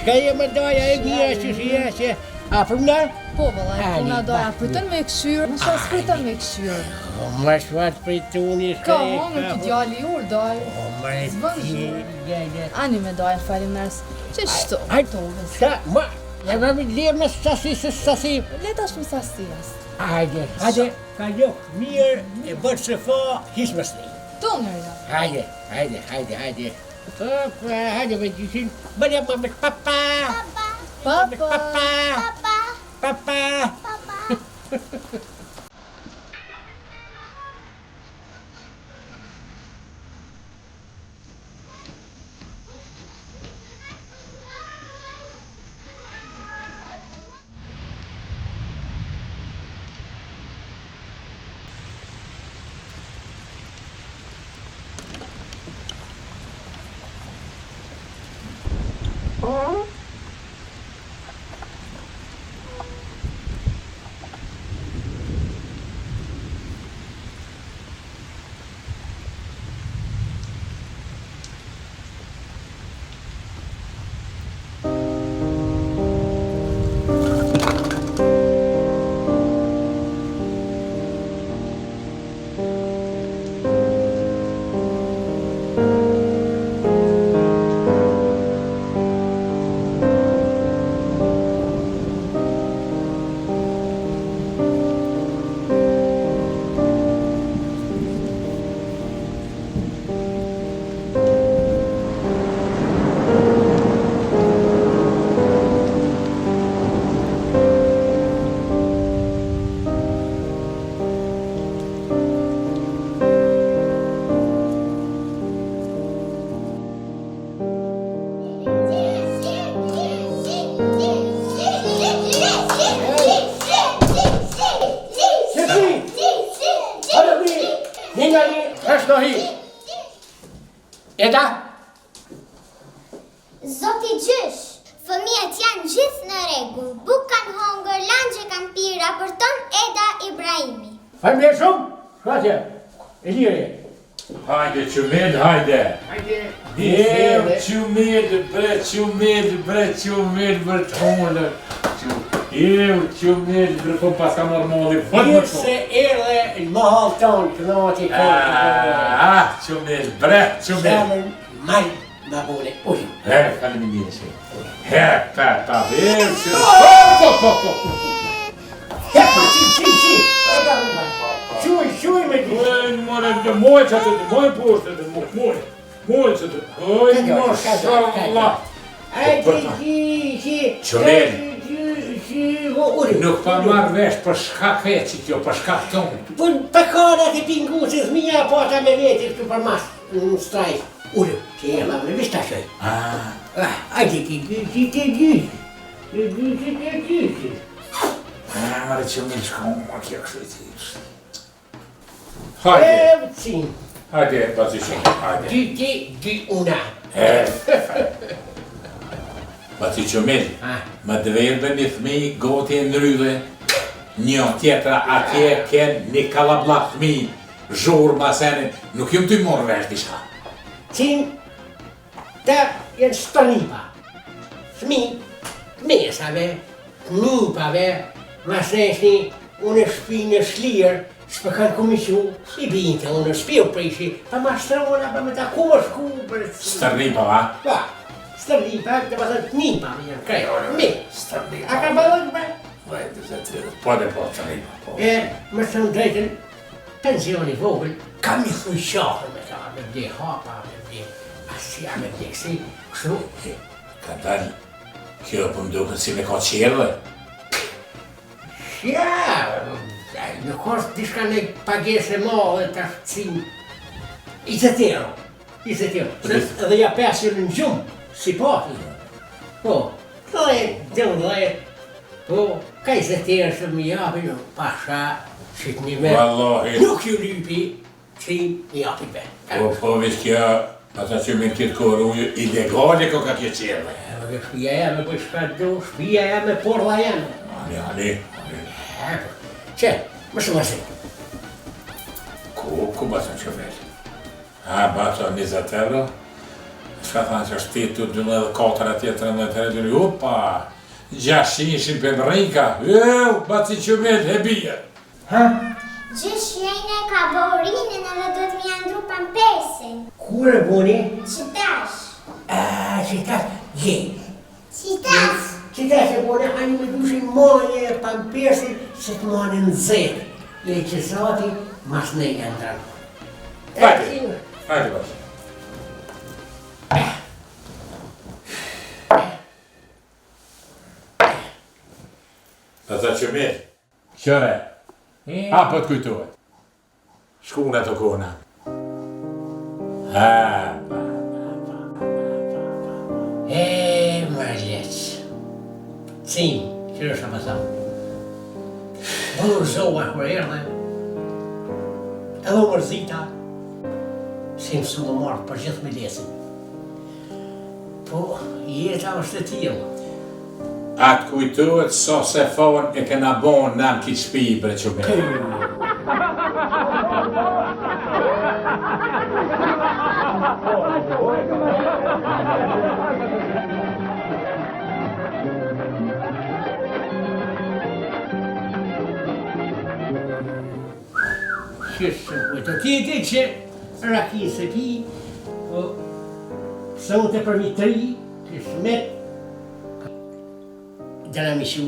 Shka je më doja e mira që që a përmna? Po, vëllaj, puna doja pritën me këshyrë, më shas pritën me këshyrë. Më shfat prituni shka Ka hongër që djali ur doj. Zbën Ani me dojnë falim nërës. Që shto? Sa, ma, e me lirë me sasi se sasi. Leta shumë sasijas. Hajde, ka gjok, mirë e bërë se fa, hish më sni. Tonger, ja. Hajde. Papa, hajde me gjyshin, bërja më me papa. Papa. Eda? Zoti gjysh, fëmijët janë gjithë në rregull, buk kanë hongër, lanë kanë pirë, raporton Eda Ibrahimi. Faleminderit shumë, shkatje, e lirë. Hajde Qumel, hajde. Qumel, bre, bërtonë. Qumel, bre, po pas ka morë molli, vëtë më Se erdhe në mahal tonë, të nati kërë. Qumel, bre, Qumel. Samën maj ma bole ujë. Faleminderit shumë. Ta verë, Qi. Quj me ti. Moj që të të moj poshtë të moj që të oj, mashallah. Qumel. Nuk pa marrë vesh për shkak veçit jo, për shkak tonë. Për karat e pingusit, mija pata me vetit këtu për mas në strajf. Ullu, që e ma vërë vishta shoj. Ajde ti gjysi. Mare Qumel shka ma kjo kështë e ti. Hajde. Hajde, bazi shumë, hajde. Dy una. Bazi Qumel, më dverbe një thmi goti e nryve, një tjetra atje ken një kalablak thmi, zhurë masene, nuk jëm të i morë vesh dishka. Qim, ta jenë stonipa. Thmi, mesave, knipave, maseshni, unë shpinë shlirë, s'pë kanë komishu, i binte, unë shpio prishi, pa ma shtrona, pa me ta ku më shku për... Stërnipa, va? Pa, stërnipa, të pasën knipa, me janë krejore, me. Stërnipa. A ka balon, ba? Po dhe po, stërnipa. Më thënë drejten, pensioni vogël, kam i thuj shahër me ta, me bje hapa, me bje asja, me bje kësi, kështu. Ka dalë, kjo për më duke si me ka qërë. Nuk është dishka në pagese madhe të ashtë 20 euro. Edhe ja pesin në gjumë, si pati. Po, 10, po, ka 20 euro që më japin, pasha, shqit një me. Wallahi. Nuk ju lypi, që më japin be. Po, veç kjo, ata që me në këtë kohë ujë, ilegale ko ka kjo qërë. Edhe shpia jeme, po shka do, shpia jeme, porla jeme. Ali. Që, më shumë ashtë. Ku basën Qumel? Basën 20 euro? Shka thanë që është 8, 12, 4, 13, 13, opa! 600 për mrika, baci që me të hebija. Gjysh jene ka borinën edhe do të mi andru pampersin. Kur e buni? Qitash. Qitash, je. Qitash. Qitash e buni, ani me dushin mojë pampersin se të mojë në zërë. E që zoti, mas ne e ndranë. Hajde, bash. Ata që mirë. Qëre, apo të kujtohet. Shkuna të kona. Mërleq. Cim, që është më thamë. Vëllur zoha kër erdhe, edhe mërzita, si më sullë marrë për gjithë me lesin. Po, jeta është e tjilë. Atë kujtohet so se fon e kena bon nam ki shpi bre që me. Qështë kujtë tjeti që raki se pi, së unë të përmi 3, që shmet, dhe në mishu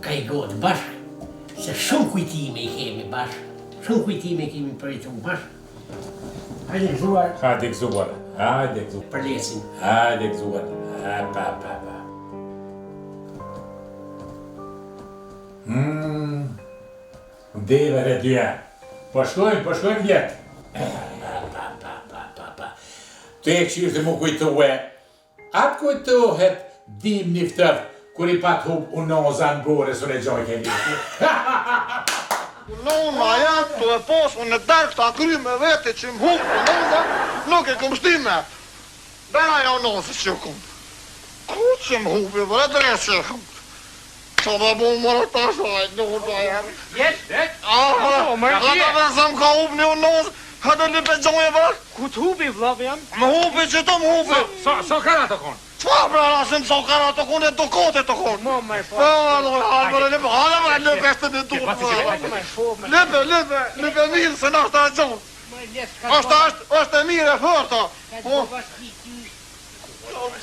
ka i gotë bashkë, se shumë kujtime i kemi bashkë, shumë kujtime i kemi për i të bashkë. Hajde gëzuar. Hajde gëzuar, hajde gëzuar. Për lesin. Hajde gëzuar, pa. Deve dhe dyja, po shkojmë vjetë. Pa. Te që ishte mu kujtohe, atë kujtohet dim niftër, kur i pat hub unoza në bore, së në gjoj kemi. Unona janë të e posë, unë e darë këta kry me vete që më hub unoza, nuk e këm shtime. Bena ja unoza që këm. Ku që më hubi, vërë e dresë që këm. Qa da bu më mërë ta shajt, nuk da janë. Jetë? Ka da besëm ka hub një unoza, ka da lipe gjoje vërë. Ku të hubi, vlavë jam? Më hubi që të më hubi. So kara të konë? Qa pra rasim so kara të konë e do kote të konë? Mo, me po. Halë lipe është të një durë. Lipe mirë se në është a gjonë. është e mirë e fërta.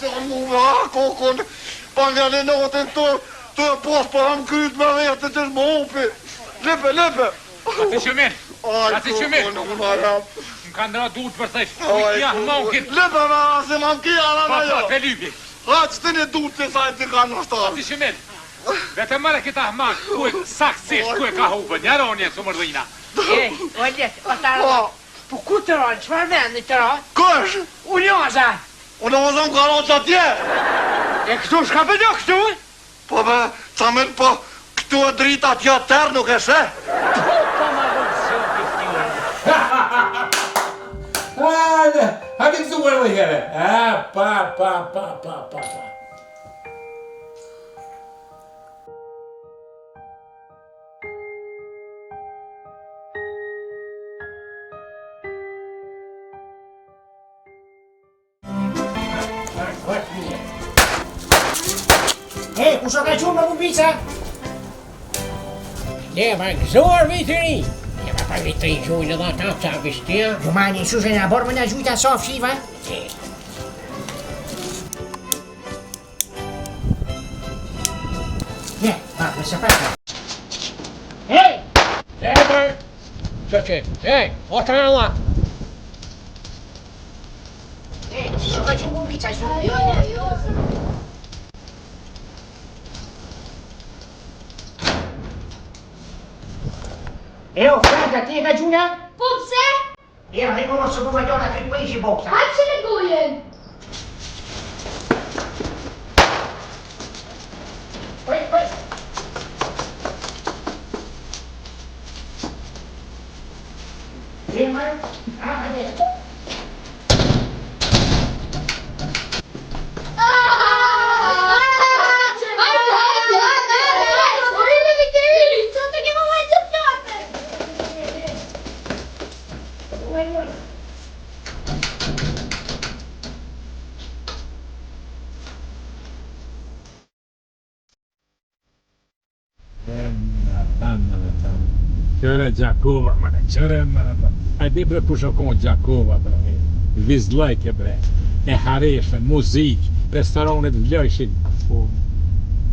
Gjonë mu me kokon, pa nga një notin të e posë për ham kryt me vete që është më hupi. Lipe. Ati që mirë. Më ka ndra duhet për thejsh. Kujtja mankit. Lipe me asim amkia në jo. Te lypi. Ha që të një duhet të sajt të ka në shtarë. Ati që mirë. Vete mërë kita hmak, ku e saksisht, ku e ka hubë, një ronje së mërdhina. O tarë, po ku të ronë, qëfar vendi të ronë? Kësh? Unjoza. Unjoza më ka ronë që atje. E këtu shka për do këtu? Po be, qa me po, këtu e drita atje tërë nuk e she. Po ma vërë shumë këtu. Hajde gëzuar dhe here. Pa. Hej, ku shë ka qumë në bubica? Ne, pa gëzuar vitëri. Ne, pa vitëri gjujnë dhe ta qa vishtia. Gjumani, shushe në borë më në gjujta sof shiva? Ne, pa, në se përta. Hej! Eber! Që, hej, o të rëlla! Si shë ka qumë bubica, shushe. Evo, Franka, ti e ka gjuna? Po pse? Evo, ne kono së përma gjona këtë për ishi boksa. Hajtë që në gojen. Poj. Firma, hajde. Qëre Gjakova, mane, qëre mane. A di bre kush o konë Gjakova, bre. Vizlajke, bre. E hareshe, muzik, restoranet vlojshin.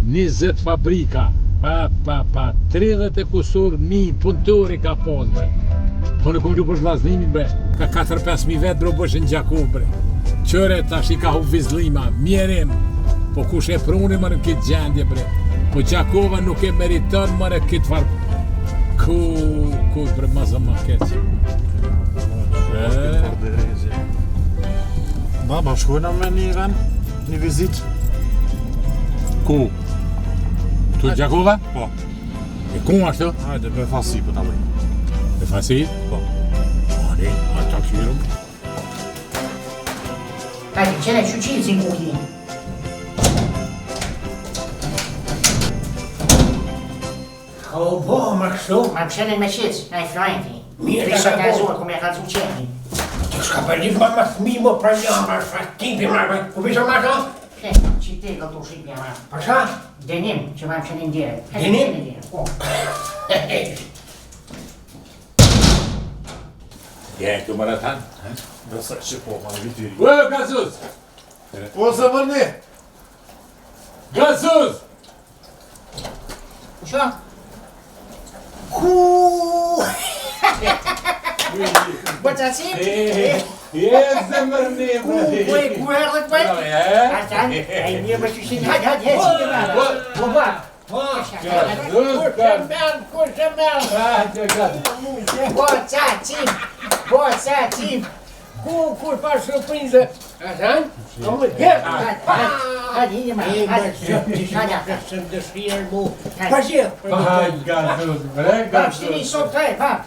20 fabrika, pa, 30 e kusur mi punëtori ka pos, bre. Po në kom gju për vllaznimin, bre. Ka 4-5 mi vetë, bre, bëshin Gjakov, bre. Qëre tash i ka hu vizlima, mjerim. Po kush e pruni më në këtë gjendje, bre. Po Gjakova nuk e meriton më në këtë farë. Ku bre maza ma keq. Baba, shkojna me një vend, një vizit. Ku? Tu Gjakova? Po. E ku ashtu? Hajde, me fasi për të lejnë. E fasi? Po. Ani, ata kyrëm. Hajde, qene që qilë si muji. O, bo, më kështu? Ma qene me qilë, na i frajti. Mirë, Risa ka ka bo. zuar, ku me ka zu qeni. Të shka përlif më thmi më për një, më shfatipi më, ku bisë më të? Që te ka të shqipja ma. Për shka? Denim, që ma qenin dire. Denim? Po. Je, këtu më rëtan? Besa që po, ma në vitiri. Ue, Gazuz! Po, se më ne! Gazuz! Që? Bățațit? E zemărne, Băi, cu ăla, băi? Asta, ai mie mă știu și hai, hai, hai, Bățațit, bățațit, cu faci surpriză, așa? Hai, inimă, hai, Să-mi desfie el mu. Păzir! Hai, Gazuz, bre, Bab, știi, s-o trei, bab.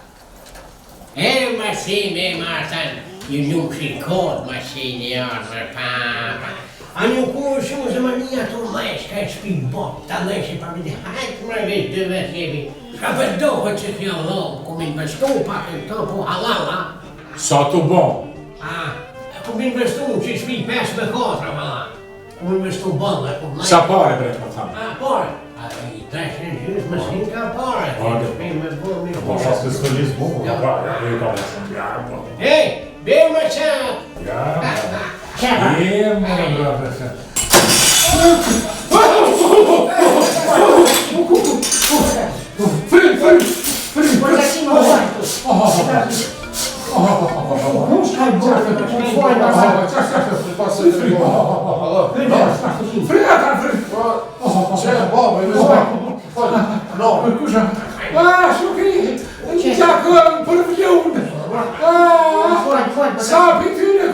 Машины, Мартин, you прикол машины, папа. А ну кушаю за меня, то знаешь, как спит бог, там знаешь, и победи, ай, весь девять еби. Чтобы долго чехил ломку, min bestu, pakken, то по халала. Sa të bon? Ku min bestu, që shpi 5-4, valla. Ku min bestu bëllë, ku mlejë. Sa pare, bre, më thamë? Pare. I trashin gjys, më s'hin ka pare. Shpi me burë, mi Po, shas të stëllis mu, ja, e ka më shumë, ja, po. Hey, beer më qatë. Ja, E, më brate, se. Bățațit, mă, băi. Nu stai, bă, cu foaia, Ce, babă, e no, Shukri, Gjakov, për vljun. Sa pityre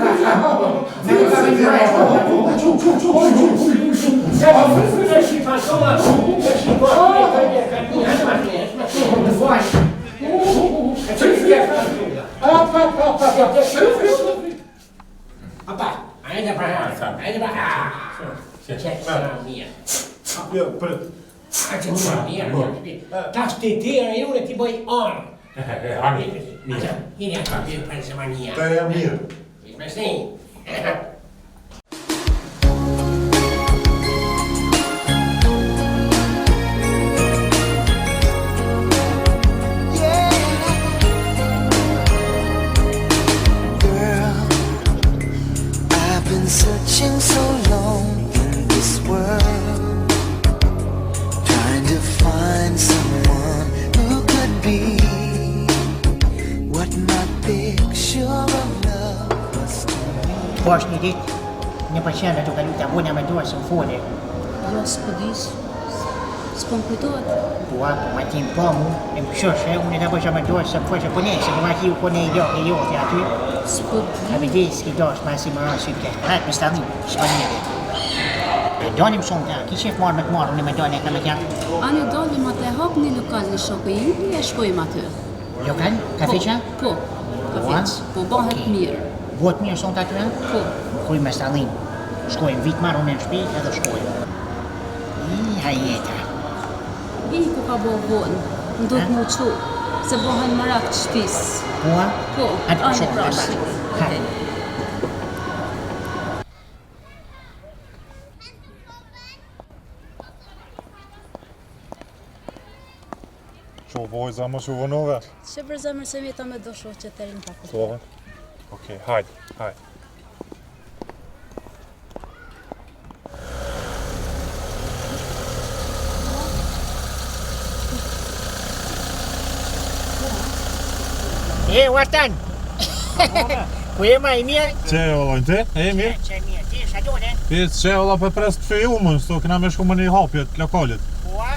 Ajde pra. Tash të tjera june t'i bëj arë. Ani, mirë. Hini ata të për zemania. Të e mirë. Besni. I've been searching so long in this world, trying to find someone who could be what my picture of love was to me. Bosh një ditë, një pëlqen ato kaluta vona me dorë së fole. Jo, s'po dish. S'po më kujtohet. Po, ma tim po mu, e më shoshe, unë e ta bësha me dorë së foshe po ne, se më aki u po ne jo, e jo, të aty. S'po A me di s'ki dosh, ma si më rënë syte. Hajt me stani, s'po njëri. E donim shumë ta, ki qef marrë me të marrë, unë me doni e kam e kja. Ani dalim atë e hap një lokal një shoku im e shkojmë aty. Lokal, kafeqa? Po, kafeq. Po bëhet mirë. Vot mirë son të aty, Po. Kruj me stalin. Shkojmë vit marrë unë në shpi, edhe shkojmë. Hajeta. I ku ka bo vonë, nduk mu qu, se bohen marak të shpis. Po? Po, Hajde, anë shumë, prashi. hajde. Që vojza më që vënove? Që për zemër se mi ta me do shoh që të rinë pak. Sove? Okej, hajde. Artan! Ku e ma i mirë? Që e vëllojnë ti? E mirë? Që e mirë, ti shadone? Pjesë që e vëlla për pres të filmën, sto këna me shku më një hapjet lokalit.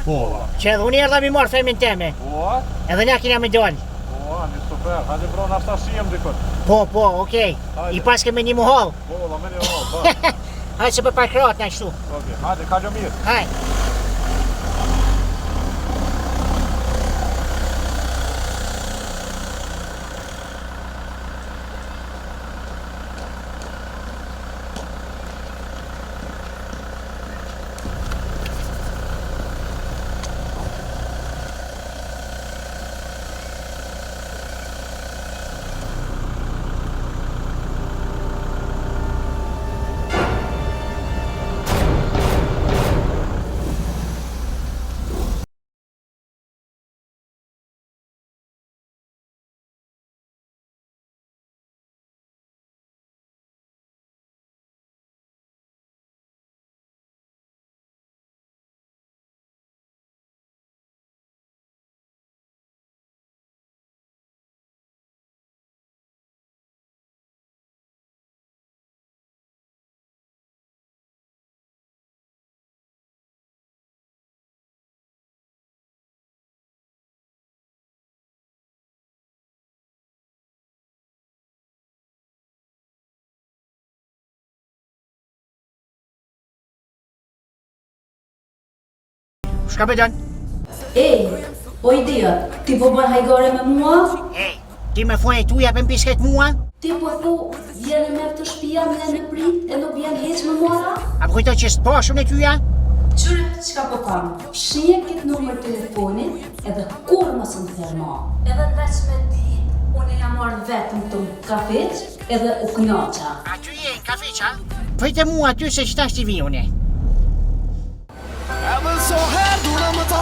Po, Që edhe unë erdha mi marrë femin teme. Po? Edhe nja kina me dollë. Po, një super, hajde bro, nashta shijem dikot. Po, okej. I pas keme një muhall. Po, vëlla, me një hall, po. Hajde se për parkrat në ashtu. Okej, hajde, ka gjë mirë. Hajde. Shka për dënë? O ideja, ti po bën hajgare me mua? Ti me fojë tu japën pisket mua? Ti po thu, vjen me të shtëpia me në prit e nuk vjen hiç me mua? A më kujtoj që s'pashun e tyja? Qyre, qka po kam? Shije këtë numër telefonit edhe kur mos më thërma. Edhe veç me dit, unë jam marrë vetëm të kafeq edhe u kënaqa. A ty je në kafeqa? Pëjtë mua ty se qëta shti vi une.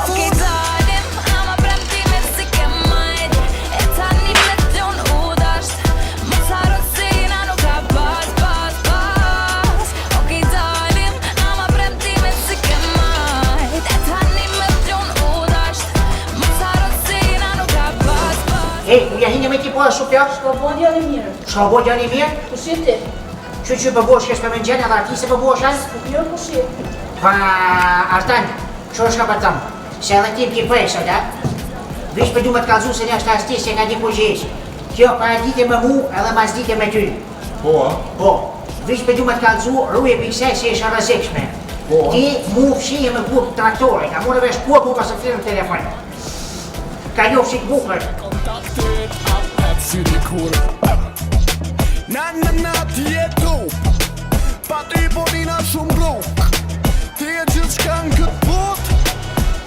Okej dalim, ama premtime si ke majt E tani me t'jon u dasht Mos haro se jena nuk ka pas Okej dalim, ama premtime si ke majt E tani me t'jon u dasht Mos haro se jena nuk ka pas Uja hinge me ti po e shupja? Shko bo djali mirë. Shka bo djali mirë? Pushit ti? Që përbosh kesh për me në gjenë edhe arti se përboshan? Jo pushit. Pa, Artan, që është ka për tëmë? Se edhe ti m'ki prej, sot, Vish për du me t'kallzu se një është artist që ka di po gjesh. Kjo para dite me mu edhe mas dite me ty. Po. Vish për du me t'kallzu rruje pikse se isha rëzikshme. Ti mu fshije me buk traktore, ka mune vesh po buka se firmë telefon. Ka njof si t'bukër. Na, ti e top Pa ty po nina shumë blok Ti e gjithë shka në këtë bot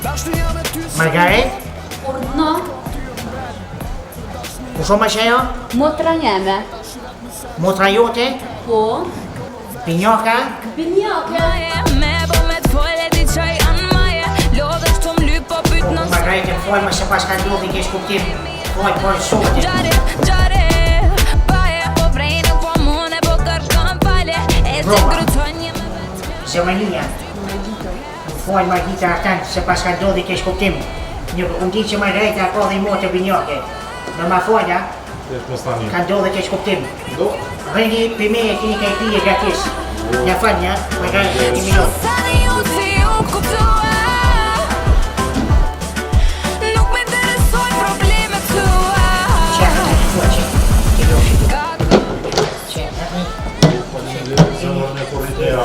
Dashni jam e ty Margaret? Urna, U shumë që jo? motra jeme. Motra jote? Po, Pinjoka? binjake. Me bo me t'fole di qaj anë maje Lodhe shtu m'ly po pyt në Margaret e folë më se pas ka ndodhi kesh kuptim. Folë, po sote. Gjare Baje po vrejnë po mune po kërkën pale E të ngryton një me vetë Zemania. Folë Margita Artan se pas ka ndodhi kesh kuptim. Unë di që Margareta ka dhe i motë binjoke. Në ma folja, ka ndodhi kesh kuptim. Rëni për me e kini ka i pije gratis. Një falja, Margareta e minut. Sani u si u kuptua Nuk me interesoj problemet tua Që e të thua që? Të do shi du. Që e të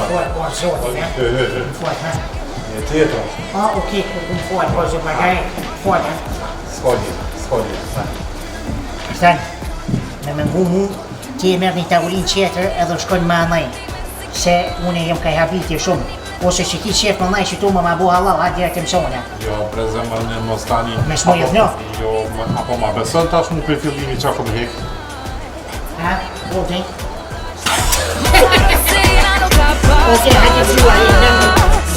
folë, po zotin, Në folë, ha? E tjetër. Okej, unë folë, po zotin Margaret. Folë, S'kolje. Artan, me mëngu mu, ti e merë një tavulin qeter edhe shkojnë ma anaj. Se unë jem ka i habiti shumë. Ose që ti qef më anaj që tu më ma bu halal, ha direkt e mësone. Jo, prezem në mos tani. Me s'moj jëthno? Jo, apo ma beson tash mu për fillimi qa kom hek. Ha? Okej. Okej, hajde zhua,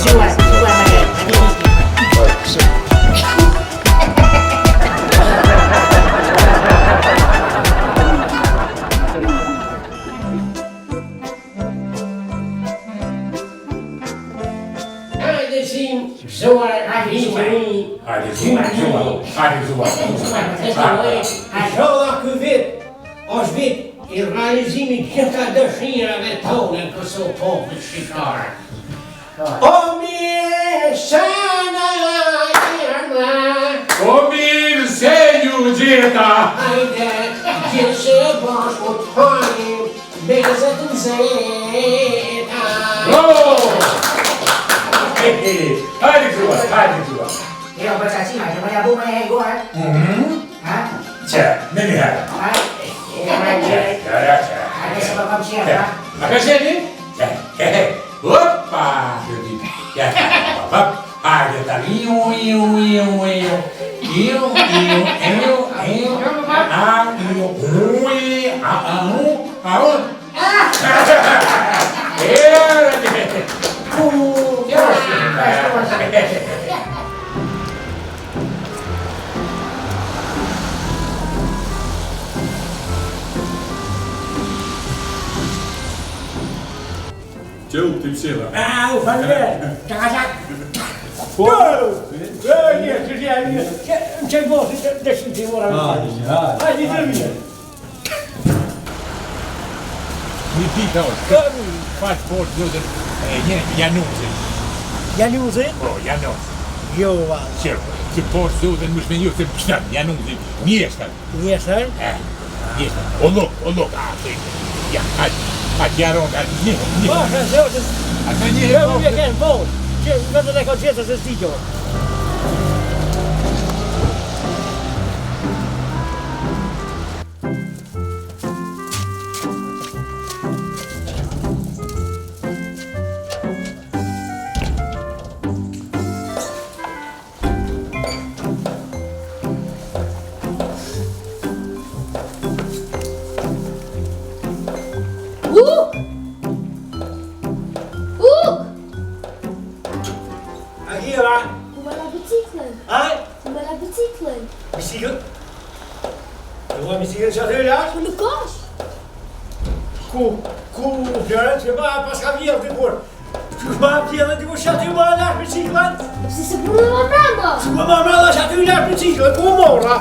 zhua, Margaret, hajde zhua. Zoar, vini. Hajde Zuar. Shola ky vit, është vit I realizimit gjitha dëshirave tone në Kosovë popullit shqiptar. O mirë sana jema, O mirë se ju gjeta. hajde gjithë se bashku të hajim bezet në zeta. Bravo! Hajde Zuar. Jo, bërësasi, ma, që më jabu më e gohet. Ha? Që, në një herë. Hajde se më kam qenë, ha? A ka qeni? Opa! Hajde tani, Qëllë, ti pëshira. U falë, qaka. Po! Një, që më qëjë bosi, dëshim që I mora në falë. Hajde, të mirë. Një pika është. Faqë poshtë zotën Januzin. Januzin? Po, Januz. Jo, valë. Që poshtë zotën më shmenju të pështën, Januzin. Mjeshtën. Mjeshtën? Mjeshtën. O luk, ja, hajde jaron, një. Pasha, zotës. Ata një Që më kenë posë. Që vetën e ka qetës e stikjo. Biciclën? Du har biciclën që atë lart? Po nuk është. Ku fjërën që ma pas ka vjellë të kur. Që ma vjellën të kur që aty ma lart biciclën? Se përnë ma branda. Që ma branda që aty lart biciclën, ku mora?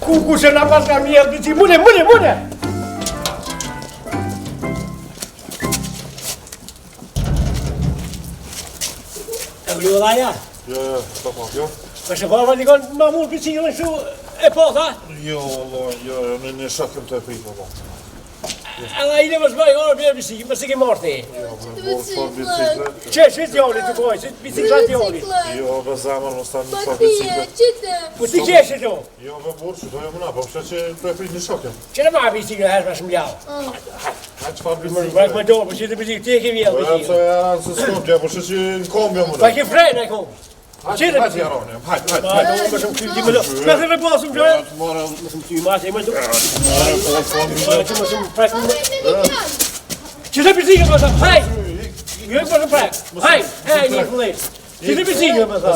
Ku që na pas ka vjellë biciclën? Mune! E vlu dhe aja? Jo, jo. Për shë parë valikon ma mund biciclën shu e pota? Jo, në shakëm të e pritë, Allah. Alla I ne më zbaj orë bjerë biciclën, më si ke marti. Jo, më bërë shkon biciklet. Që t'joni të kojë, që biciklet t'joni? Jo, bë zamër, më stanë në shak biciklet. Po t'i qeshë t'jo? Jo, bë burë, që dojë më na, po që të e pritë në shakëm. Që në ma biciklet herë më shumë ljavë? Hajtë që fa biciklet. Më më do, po që të biciklet, ti e ke vjellë Po biciklet. e aranë se skopja, po që në kombja më Pa ke frejnë e kombë. Hajtë jaronë, hajtë. Më shumë ty më do. Ka të reposëm që? Më shumë ty ma që I më do. Më shumë prek më. Që të biciklet më thë, hajt! Jo më shumë prek, hajt! Një fëllit. Që të biciklet më thë.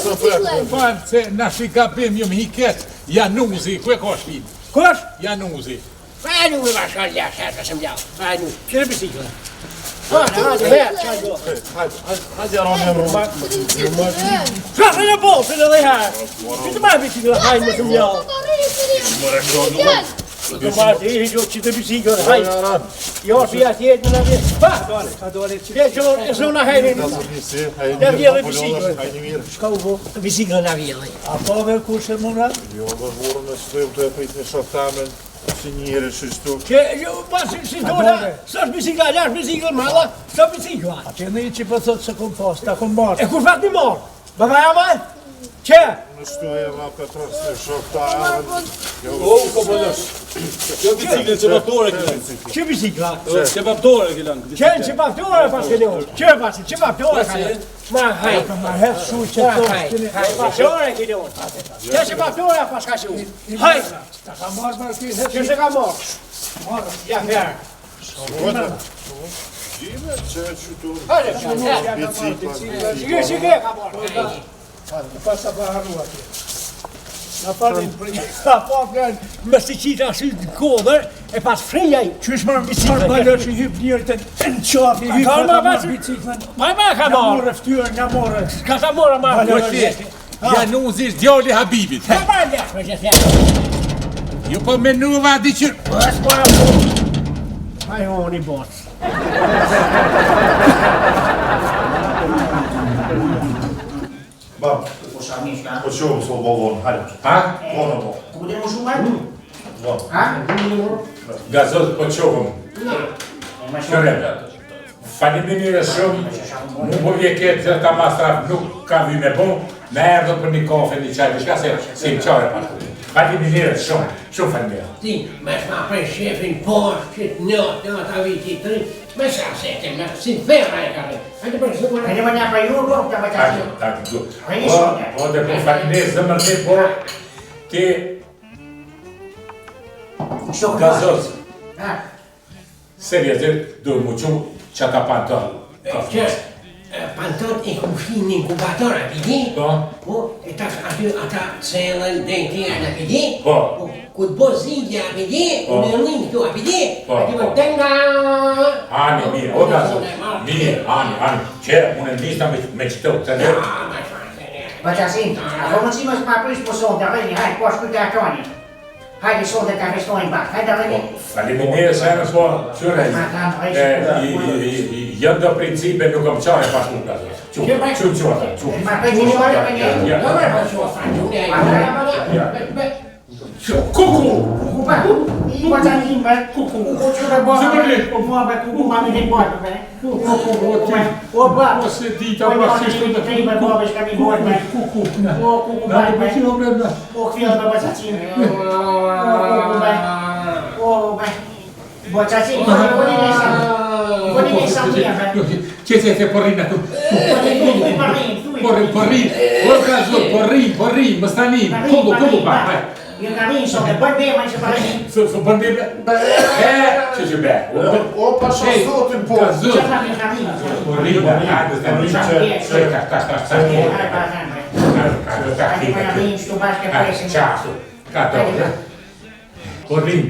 Falë se na shikapim ju më hiket Januzi, ku e ka shpin? Kush? Januzi. Pa e nuk me bashkar ljash herë, shumë ljavë. Pa e nuk. Që të biciklet? Hajde, vetë, qaj do. Hajtë jaronë e më. Shasë në bolsën edhe herë. Që të marrë biciklet, hajde më shumë ljavë. Të marrë të ihi që të biciklet, hajde. Jo, që ja tjetë në vjetë. Pa! Ka dole që e zona hajde. Në vjetë biciklet. Shka u bo? Biciklet në vjetë. A po me kushe mëna? Jo, bë vorën e stojmë të e pritë në shoktamen. Si njëre shështu. Që, pas, si dole, së është biciklet, jash biciklet mëlla, së biciklet. A që në I që për thotë se kom pas, ta kom marë. E kur fat mi marë? Bëka jama? Që? Në shtu e ma Petros në shoktamen. O, ko bëllës. Kjo biciklet që paftore këllën. Që biciklet? Që paftore këllën. Që paftore pas këllën. Që pasi, që paftore këllën. Ma hajt. Ma hëtë shu që të Paftore këllën. Që paftore pas ka shu. Hajt. Ta ka marë marë Që se ka marë? Ja fjerë. Gjime që e qytu. Hajde, Biciklet. Shike ka marë. Pas ta pa harru atje. Ka pa flerë më si qita ashtu në kodër, E pas frejaj. Qysh më biciklën? Balosh i hyp njëri të në qafi, hyp Ka ta ma marrë biciklën. Ma ka Nga marrë. morë ftyrë, nga morë. Ka ta mora ma. Januzi është djali i Habibit. Ka ma lef me që thja. Jo po menuva diqyr. Pas po e po. Ajo unë i botë. Bab, po qovë s'o bovon, hajde. Ha? Vono bo. Ku dhe më shumar? Ha? Gazoz po qovëm. Qërem. Faleminderit shumë. Mu po vje këtë ta mastraf nuk ka vy me bo. Me erdhë për një kafe, një qaj, shka se si më qare pas. Faleminderit shumë. Shumë faleminderit. Ti, me shma prej shefin poshtë, që të njët a viti të rritë. Me sa se te me si ferra e ka rritë. Hajde për shumë në. Hajde më një për ju, po, të më të Hajde, hajde. Po, dhe po faleminderit zëmër të po. Ti... Gazoz. Seriozit, do mu qu që ta panton. Që panton e kushin një inkubator, a pidi? Po. Po, e tash aty ata cellën dentian, a pidi? Po. Ku të bo zidja, a pidi? Po. Me rrinë këtu, a pidi? Po. Aty më tenga... Ani, mirë, o Gazoz. Mirë, ani. Që, unë e nista me qëto, të dhe. Bacasin, a po më cimës pa prish po sonë të rëni, hajde, po shkujtë e atoni. Hajde sonë dhe të festojnë bak, hajde rëni. Faleminderit se në po, qëre, jënë do principe nuk më qare pas nuk Gazoz. Qu ata, qu. Ma për një shore për një. Ja, me për që o fanë, Kuku! Kupa, i po të një më, kuku që dhe bërë, po mua për kuku ma në një bërë, be. O ba, o se dita, o se shkëtë. O një bërë, be, shka një bërë, be. Kuku, o kuku ba, be. O këfjallë be, bëqacin. O kuku be. O be. Bëqacin, o një nesam. O një nesam një, be. Që se porrin atu? Porrin. O Gazoz, porrin, më stanin. Kuku, ba, Ju nga rinë shumë, bërë be, ma që përrejnë. Së bërë be? Që be? O, pa shazotin po. Gazoz. Që nga rinë. Porrin, hajde, Hajde më rinë, shtu bashkë e presin. Qasu, ka dobe. Porrin.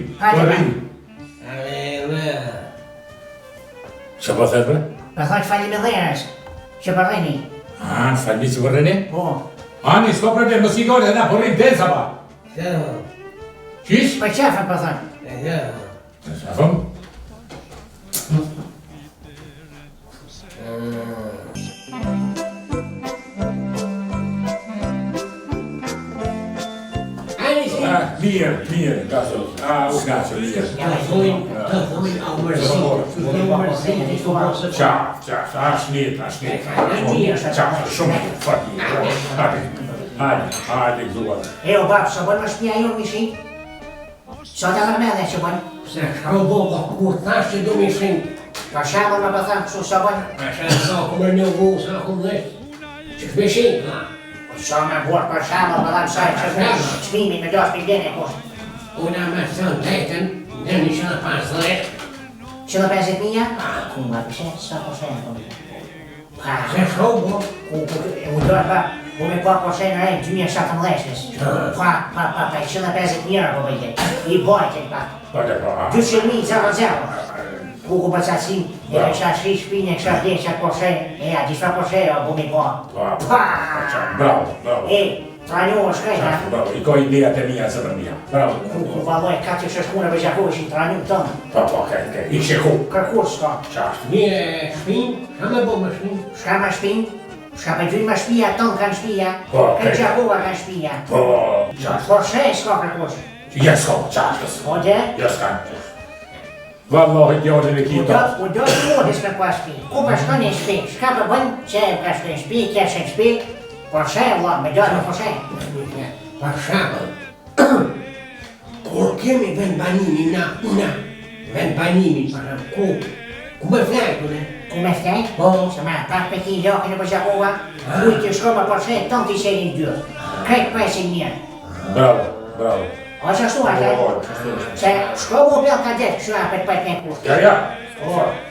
Që po thëtë bre? Për thëtë faliminderes, që përrejni. Në falmi që përrejni? Po. Ani, s'ko problem, më sigore, dhe na porrin den sa ba. Qish? Për qefën për thënë. Qefën? Mirë, Gazoz. U knaqë, mirë. Të dhojnë a mërëzit. Qaf, ashtë shumë hajde, gëzuar. E o babë, së bënë më shpia ju në mishin? Së të mërme dhe që bënë? Se shka u boba, kur thash që du mishin. Për shamën më bëthëm kështu së bënë? Për shamën sa ku mërë një vu, sa ku më dhe. Që shmishin, ha? Sa me bërë për shamën më dhamë sajë që bënë, qmimi me 2 pilgene e kushtë. Una me thënë dhejten, në një 150. 150.000? Ku më përse, sa përse? Se shko u bo? U dojë ba, u me pa përse në rejnë 2017-ës. Pa, 150.000 po bëjte. I bojte pa. 200.000 0-0. Ku përcacin, e kësha shri shpinë, e kësha vdekë qatë përse, e ja, gjitha përse o bu me pa. Bravo. E, tranjohë shkrejt, ha? Bravo, i ka ideja të mija se për mija. Bravo. Ku valoj, ka që shkune për gjakohë ishin tranjohë tënë. Po, i sheku. Kërkur s'ka. Një shpinë, shka me bo më shpinë? Shka me shpinë? Shka me gjynë me shpia, tënë kanë shpia. Po, Këtë gjakohë kanë shpia. Po, Përse s'ka kërkush? Jesko, qashkës. O dhe? Jesko. Vallahi djallin e kita. U do të modis me kua shpi. Ku për shkën e shpi? Shka për bënë që e ka shkën shpi, kesh e shpi. Përse, vla, me dojnë përse. Për shamën, kur kemi vend banimi una, vend banimi për ku me flajtu, ne? Ku me flajt? Po. Se ma, pak për ki lokën e për gjakova, ujtë të shko më përse, tënë t'i sherin dyrë. Krejt presin mirë. Bravo. O që shtu atë? Se shko mu bel kadet, kështu apet për të kurë. Ja.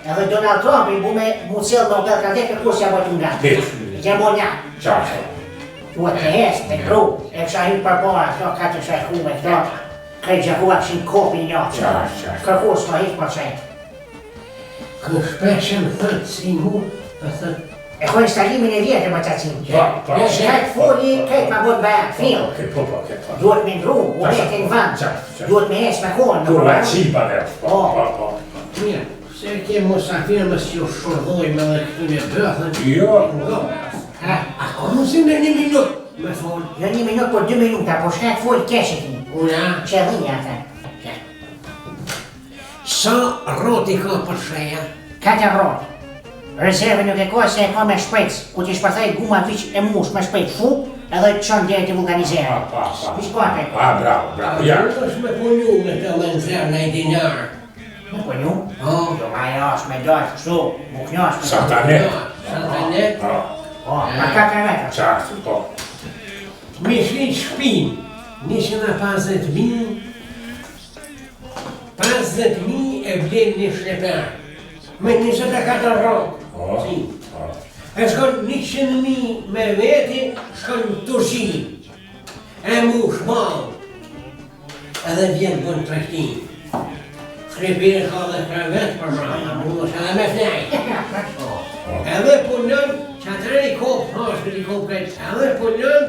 Edhe Donald Trump i bu me mu cilë në bel kadet për kurë që a bojtë nga. Që mo një. Qashkë. Duhet të hesë, të kru, e kësha hynë për para, këto ka të shaj kume, këto Kaj gjahua këshin kopi një që. Kërkos ma hitë për qajtë. Këshpeshen thëtë si mu, thëtë. E ko instalimin e vjetë më të cimë. Kajtë foli, kajtë ma bot bëja, fil. Duhet me ndru, u vete në vënd. Duhet me esë me konë. Duhet me qipa dhe. Mirë, se ke mosafirmës që u shordojme dhe këtu një bëthën. Jo. A konusim në 1 minutë, me folë? Jo 1 minutë, por 2 minuta, po shkajtë foli keshe ti. Una? Qëllinja ata. Sa roti ka për shreja? 4 roti. Rezerve nuk e ka se e ka me shpejtës, ku t'i shpathaj guma viq e mush me shpejt fuk, edhe të qënë djerë të vulkanizere. Vish pate? Bravo. Nuk është me punju me të lënzër në i dinarë. Me punju? Jo ma jash me dojtë, kështu, mu knjash me... Santanet. Santanet? Ma 4 metra. Qartë, po. Me shkejt shpinë, 150.000, 50.000 e vlen një shleper. Me 24 rrokë. E shkon 100.000 me veti, shkon në Turqi. E mu shmalë. Edhe vjen bën trektin. Shkrepire ka dhe krevet për mrama, mu është edhe me flej. Edhe punon, që atëre i kopë, hashtë i kopë këtë, edhe punon,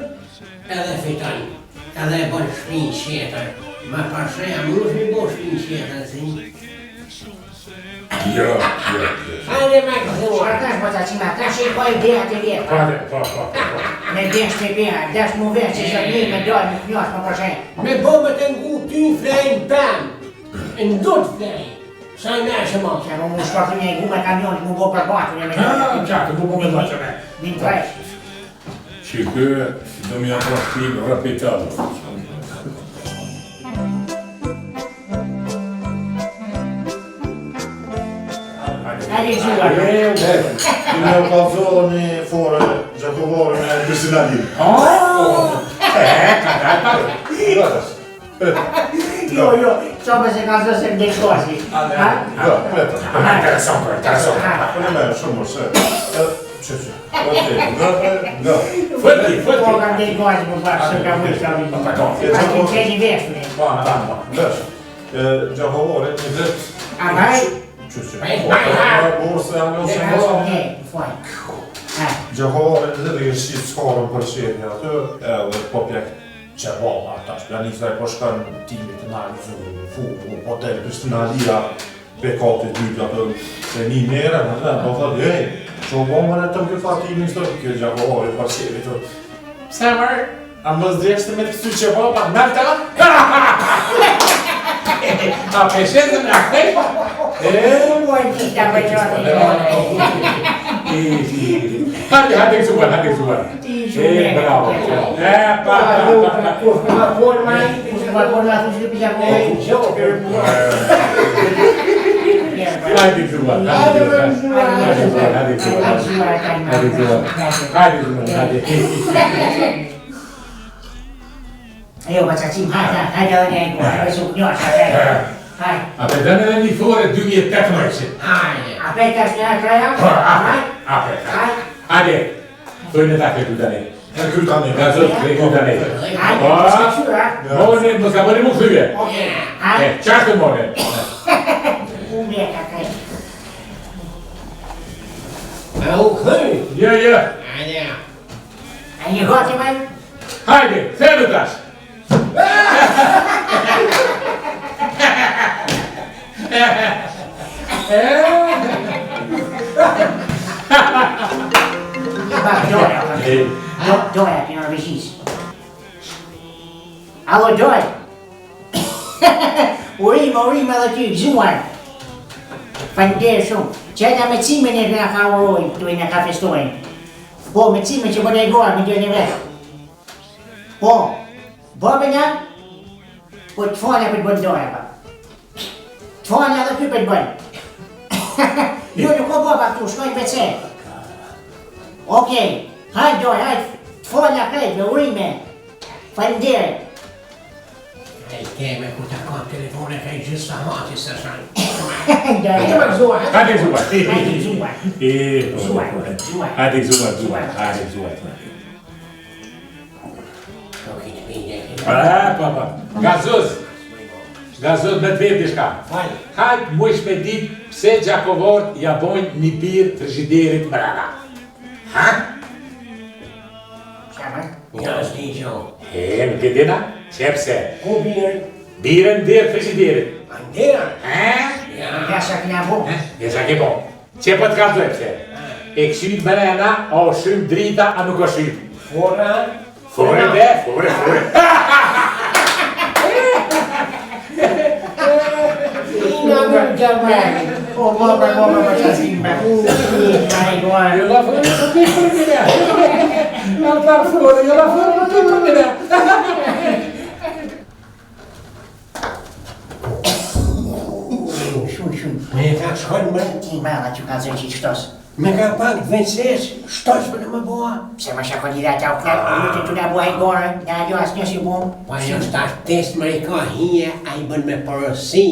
edhe fiton. Edhe e bën shpinë qetër. Ma përshreja mu është mi bo shpinë qetër, si. Jo. Hajde me këzua. Shkartash po të qima, ta që i po i beha të vjetë. Po. Me desh të beha, desh mu vesh që shërni me dojnë në knjosh më përshenë. Me bomë të ngu ty flejnë pëm. Në do të flejnë. Sa i me shë mo. Që mu shkortu një i gu me kamionit mu bo për batu një me dojnë. Qatë, mu bo me dojnë që me. Din tresh. Që kë, si do mi ato shpinë rapitalu. Hajde i gjua. Ti me u kalzohë një fore gjakovore me Kristinali. Jo, qa me se ka zë se më dekhosi. Jo, preta. Interesant. Po në me, shumë se. Që. Nga. Fëti. Po kam dekhosi më bërë, se kam vërë që kam vërë. A ti qeni veshme. Vesh. Gjakovore një drept. A vaj? Borse janë ose mos. Gjakovore dhe dhe i shqit skarën për qenja atë, edhe po pjek që baba tash, planistaj po shkën timit të nalë fuku, po të Kristinalia, bekati dytë atë, e një mere, në dhe, po thëtë, që u bombën e të më këtë fatimin së të kjo Gjakovore për qenja të. Pse mërë? A më zdreshtë me të kësu që baba, nërë ta? A peshetë në aknej? Muaj kita bëjqoni. Hajde kësuar. Bravo. Pa. Kush me ma folë maj, kush me ma folë ma thushtë për Gjakovore. Hajde kësuar. Ejo, ma qaqim, hajde dhe një e su knjosh, hajde. A pe dënë edhe një fore 2018. A pe të është një kraja? A pe. Hajde. Tojnë e ta këtë tani. Ka zot këtë tani. Mone, më s'ka bëni mu këthyve. Qashtë mone. Umbje ka kaj. A u këthy? Jo. Hajde. A një goti man? Hajde, thërë tash. Doja, ti në vëshis. Alo, doj. Urim edhe ty, gjuar. Faleminderit shumë. Qëta me cimin e nga ka urojnë, këtu e nga ka festojnë. Po, me cimin që bëne i gorë, me djën e vetë. Po, bëbe nga? Po të falja për të bënë doja, pa. Të falja edhe ty për të bënë. Jo, nuk o bëba këtu, shkojnë për ce. Okej, hajtë doja, hajtë, të falja krejt, me urime. Faleminderit. E keme ku të kam telefone ka i gjithë të hati së shanë. Hajde më gëzuar. Hajde gëzuar. Hajde gëzuar. Pa. Gazoz. Gazot me të vetë dishka. Hajt mujsh me dit pse Gjakovort ja bojnë një birë frigiderit mrena. Ha? Shama? Ja, s'di gjo. Nuk e dina? Qepse? Ku birën? Birën dhe frigiderit. Andera? Ja sa kina bo. Ja sa ke bo. Që po të ka të pse? E këshyt mrena, a o shumë drita, a nuk o shumë. Fora? Fore dhe, fore. Ina nuk gjamaj. Po, më qasim me. Jo la fore, në të për mire. Në të fore, jo la fore, në të për mire. Shumë. Me ka shkojnë më? Ti mala që ka zërë që qëtos. Me ka pak vences, shtosh për në më boa. Pse më shakodira që au klep, lutë të nga bua i gore, nga jo as një si bom. Pa jo shtash test më i ka hije, a i bën me porosi,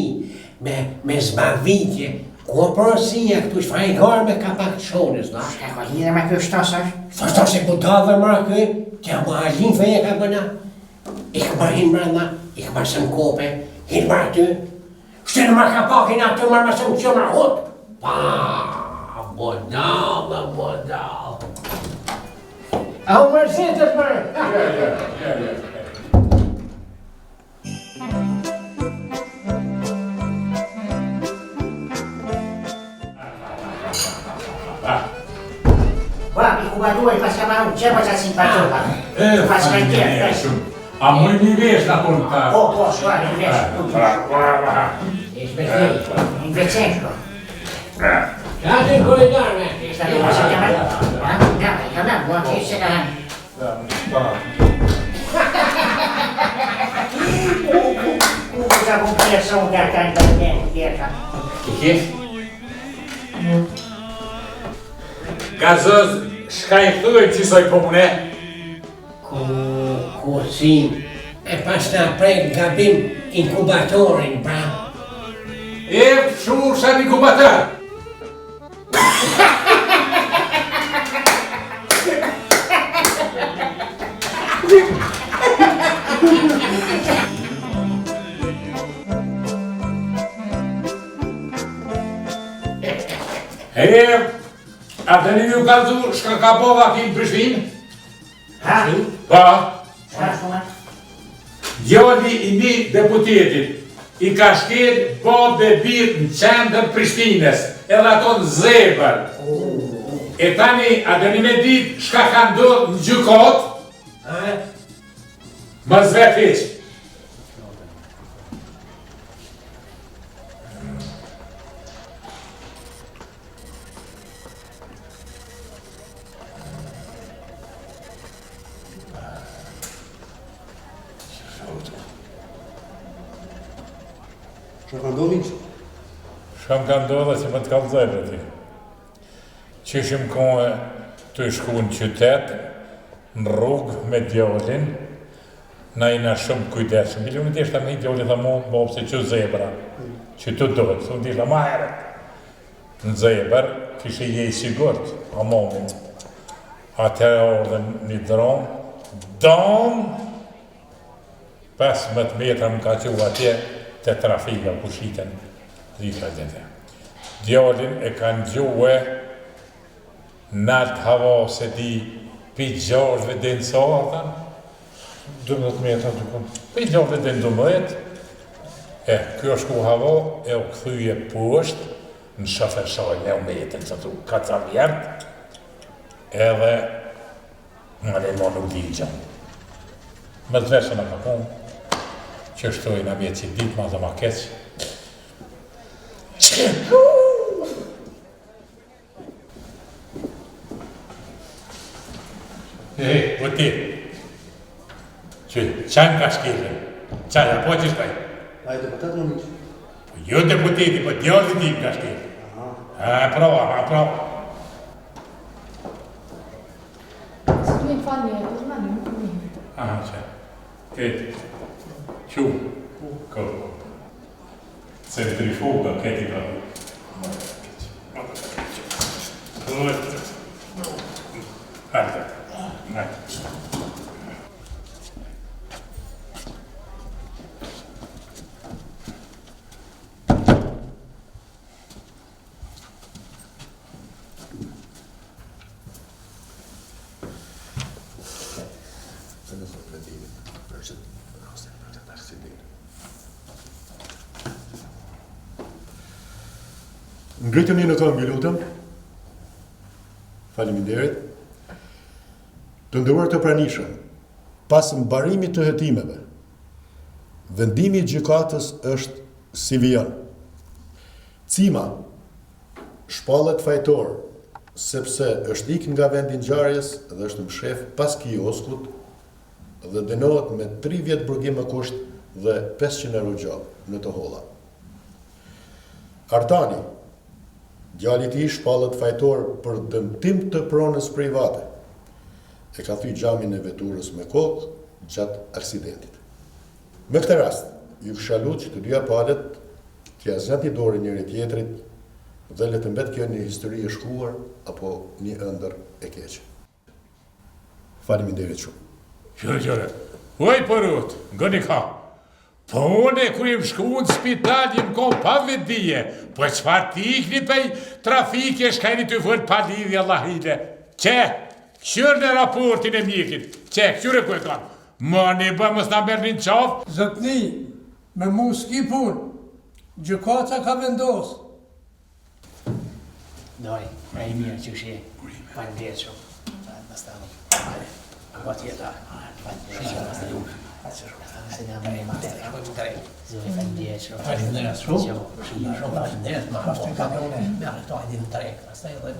me zbavitje. Ko porosia këtu shfa i gore me ka pak shonës, da? Shakodira me kjo shtos është? Shtosh e budave mëra këj, tja më halin feje ka bëna. Ik ma hin mërënda, ik ma së në kope, hin mërë ty. Shtenë mërë ka pakin atë mërë më së më që mërë hot. Pa, bodal. A u mërësitët mërë? Ja. Bra, mi kubaduaj pas ka marun, që më qasim patola? Pas ka tjerë, A moj një vesh në konë ta? Po, shua, një vesh. Një vecenko. Ja të në koridarme. Sta të pasë të marun? Ja, bua që se ka hanë. Uza bu pjesë unë nga kanë të njënë, tjerka. Kiki? Gazos, shka i thuj qësoj pomune? Kursim. E pas të aprej gabim inkubatorin, pra. E shur shar inkubator. A të një ju kalzu shka ka bova ki në Prishtinë? Ha? Pa. Shka shuma? Djali i një deputetit i ka shkel babë birë në qendër Prishtines, edhe ato në zebër. E tani, a të një me dit shka ka ndodhë në gjykot? Më zvet heq. Shka më ka ndodhë që më të kalëzaj për ti. Qishim kohë të shku në qytet, në rrugë me djallin, na i na shumë kujdeshëm. Bili unë dishta me i djallin dhe mu, bobë se që zebra, që të dohet, se unë dishta ma herët. Në zebra, kishë je i sigurt, a momin. Atër ordën një dronë, 15 metra më ka që atje, të trafika ku shiten dhika gjete. Djallin e kanë gjuhe nalt hava se di pi 6 dhe në sa ata? 12 metra të kënë. Pi 6 dhe në 12. Kjo është ku hava e u këthyje poshtë në shofersajnë e u metën që tu 4 vjertë edhe më ne më nuk di gjënë. Më të veshën e ka konë që shtojnë a vjetë që ditë ma dhe ma keqë. Po ti, që qanë ka shkelën, qanë, po që shkaj? A e deputat në miqë? Po jo deputeti, po djallë tim ka shkelën. Prova. Së të me falje, e të mani, nuk të me. Aha, që. Këti. Qu. Ko. Centrifuga, këti ka. Hajde. Ngritemi në këngë, lutem. Faleminderit. Të nderuar të pranishëm, pas mbarimit të hetimeve, vendimi i gjykatës është si vjen. Cima shpallet fajtor sepse është ikë nga vendi ngjarjes dhe është mshef pas kioskut dhe dënohet me 3 vjet burgim me kusht dhe 500 euro gjallë në të holla. Artani, djali i tij shpallet fajtor për dëmtim të pronës private. E ka thyr xhamin e veturës me kokë gjatë aksidentit. Me këtë rast, ju kisha lutur që të dyja palët t'ia zgjati dorën njëri tjetrit dhe le të mbet kjo një histori e shkruar apo një ëndër e keqe. Faleminderit shumë. Qërë. Oj, përut, ngëni ka. Po une, kur jem shku në spital, jem kom pa vedije. Po qëfar ti ikni pej trafike, shkajni të vërë pa lidhja lahile. Qërë në raportin e mjekit. Qërë ku e kanë. Ma ne bë mës nga mërë një qafë. Zotni, me mu s'ki pun. Gjykata ka vendosë. Doj, e i mirë që shë, faleminderit shumë. Në stanë, po tjeta, faleminderit shumë. Se nga më e matë, zëve faleminderit shumë. Faleminderit shumë. Faleminderit, ma haftë ka me une. Bjarë, këto e dinë të rekë, astaj dhe...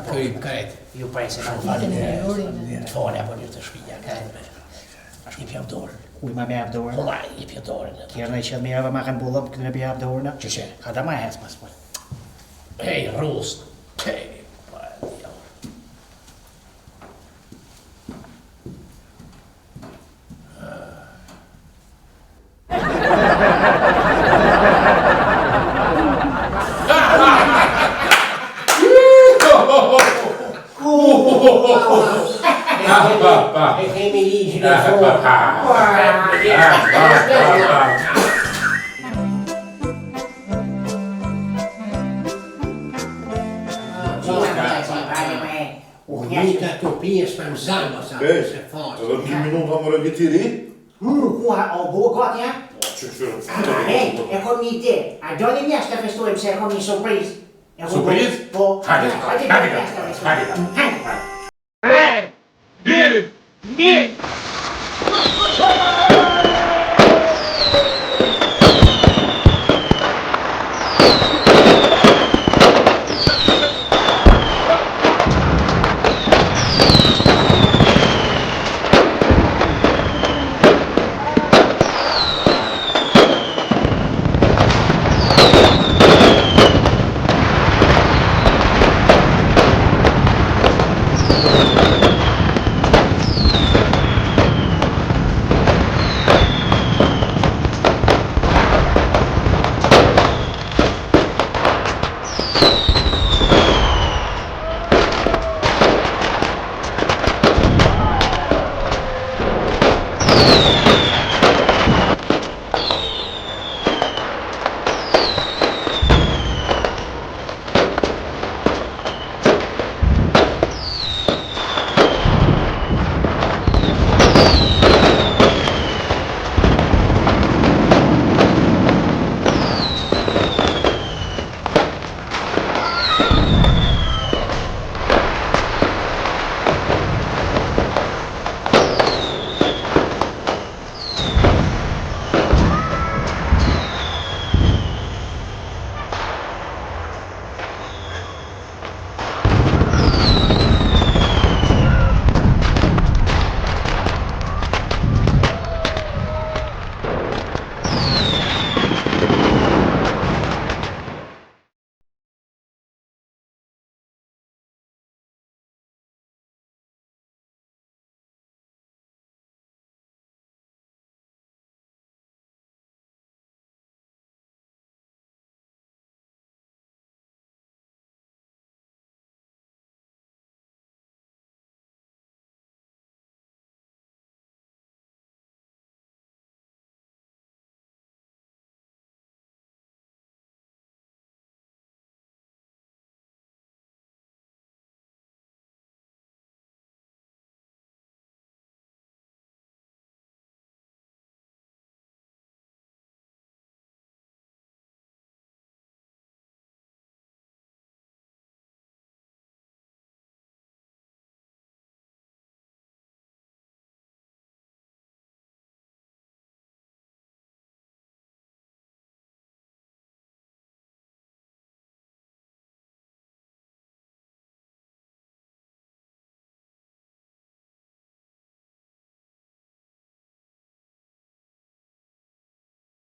Kërim kajt. Ju prejse shumë faleminderit. Të fone apo një të shpija, kajt. Ashtë i pjavë dorën. Uj ma me javë dorën? Po ma i pjavë dorën. Kjerë në i qëllë me javë ma kanë bullëm, këtë në pjavë dorën? Qëshe? Ka da ma hecë mas për. Hej, rrusë. Hej, e kemi ligjën e forë. Njëta të pjesë për në zanë, sa se faqë. Edhe 2 minuta më rëgjë tiri? Kua, o bo gati, ja? Hej, e kom një ide. A do një mjashtë të festojmë se e kom një surprizë. Surprizë? Po. Hajde. 3, 2, 1.